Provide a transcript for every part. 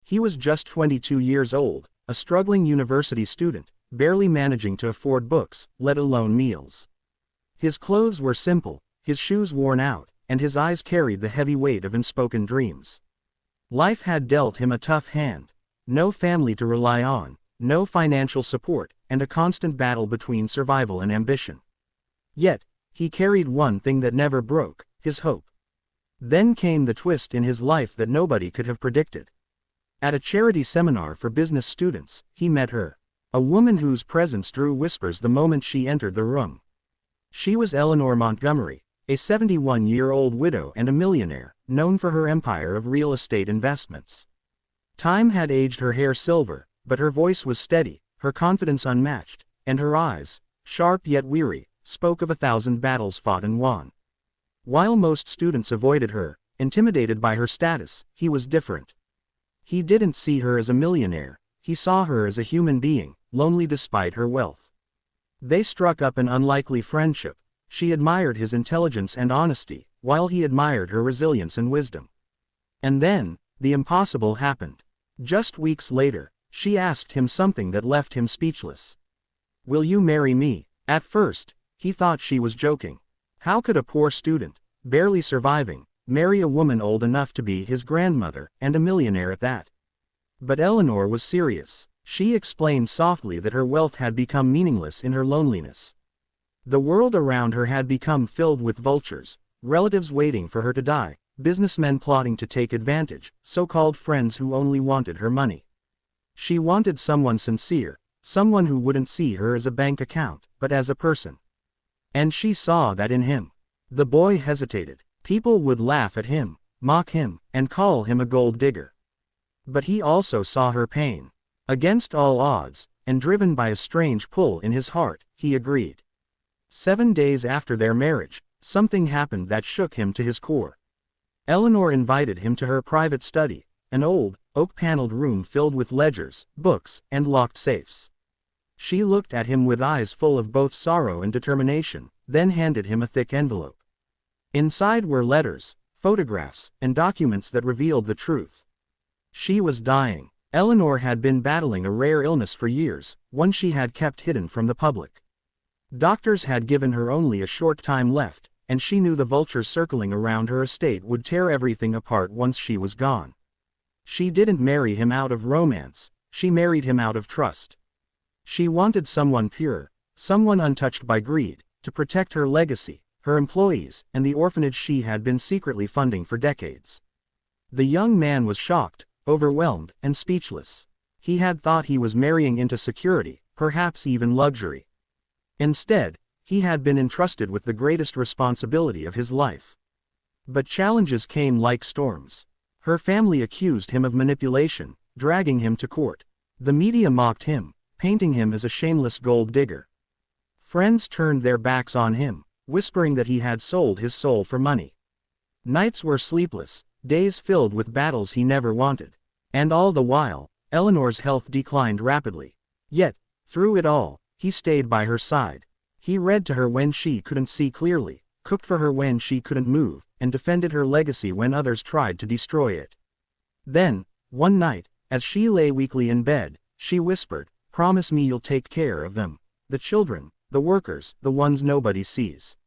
He was just 22 years old, a struggling university student, barely managing to afford books, let alone meals. His clothes were simple, his shoes worn out, and his eyes carried the heavy weight of unspoken dreams. Life had dealt him a tough hand. No family to rely on, no financial support, and a constant battle between survival and ambition. Yet, he carried one thing that never broke, his hope. Then came the twist in his life that nobody could have predicted. At a charity seminar for business students, he met her. A woman whose presence drew whispers the moment she entered the room. She was Eleanor Montgomery, a 71-year-old widow and a millionaire, known for her empire of real estate investments. Time had aged her hair silver, but her voice was steady, her confidence unmatched, and her eyes, sharp yet weary, spoke of 1,000 battles fought and won. While most students avoided her, intimidated by her status, he was different. He didn't see her as a millionaire, he saw her as a human being, lonely despite her wealth. They struck up an unlikely friendship. She admired his intelligence and honesty, while he admired her resilience and wisdom. And then, the impossible happened. Just weeks later, she asked him something that left him speechless. "Will you marry me?" At first, he thought she was joking. How could a poor student, barely surviving, marry a woman old enough to be his grandmother, and a millionaire at that? But Eleanor was serious. She explained softly that her wealth had become meaningless in her loneliness. The world around her had become filled with vultures, relatives waiting for her to die, businessmen plotting to take advantage, so-called friends who only wanted her money. She wanted someone sincere, someone who wouldn't see her as a bank account, but as a person. And she saw that in him. The boy hesitated. People would laugh at him, mock him, and call him a gold digger. But he also saw her pain. Against all odds, and driven by a strange pull in his heart, he agreed. 7 days after their marriage, something happened that shook him to his core. Eleanor invited him to her private study, an old, oak-paneled room filled with ledgers, books, and locked safes. She looked at him with eyes full of both sorrow and determination, then handed him a thick envelope. Inside were letters, photographs, and documents that revealed the truth. She was dying. Eleanor had been battling a rare illness for years, one she had kept hidden from the public. Doctors had given her only a short time left, and she knew the vultures circling around her estate would tear everything apart once she was gone. She didn't marry him out of romance, she married him out of trust. She wanted someone pure, someone untouched by greed, to protect her legacy, her employees, and the orphanage she had been secretly funding for decades. The young man was shocked, overwhelmed, and speechless. He had thought he was marrying into security, perhaps even luxury. Instead, he had been entrusted with the greatest responsibility of his life. But challenges came like storms. Her family accused him of manipulation, dragging him to court. The media mocked him, painting him as a shameless gold digger. Friends turned their backs on him, whispering that he had sold his soul for money. Nights were sleepless, days filled with battles he never wanted. And all the while, Eleanor's health declined rapidly. Yet, through it all, he stayed by her side. He read to her when she couldn't see clearly, cooked for her when she couldn't move, and defended her legacy when others tried to destroy it. Then, one night, as she lay weakly in bed, she whispered, "Promise me you'll take care of them. The children, the workers, the ones nobody sees.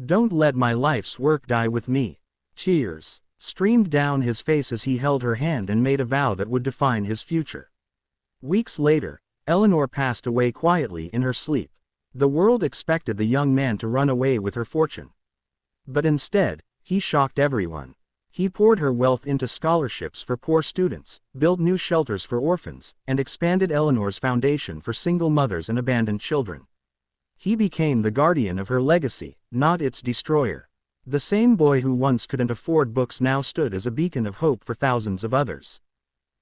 Don't let my life's work die with me." Tears streamed down his face as he held her hand and made a vow that would define his future. Weeks later, Eleanor passed away quietly in her sleep. The world expected the young man to run away with her fortune. But instead, he shocked everyone. He poured her wealth into scholarships for poor students, built new shelters for orphans, and expanded Eleanor's foundation for single mothers and abandoned children. He became the guardian of her legacy, not its destroyer. The same boy who once couldn't afford books now stood as a beacon of hope for thousands of others.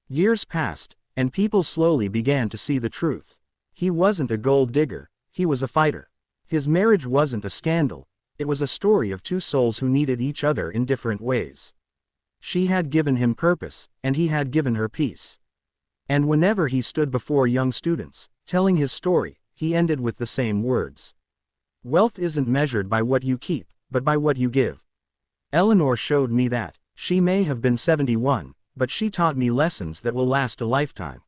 Years passed, and people slowly began to see the truth. He wasn't a gold digger, he was a fighter. His marriage wasn't a scandal, it was a story of two souls who needed each other in different ways. She had given him purpose, and he had given her peace. And whenever he stood before young students, telling his story, he ended with the same words. "Wealth isn't measured by what you keep, but by what you give." Eleanor showed me that. She may have been 71, but she taught me lessons that will last a lifetime.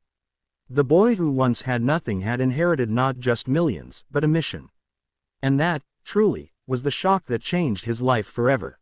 The boy who once had nothing had inherited not just millions, but a mission. And that, truly, was the shock that changed his life forever.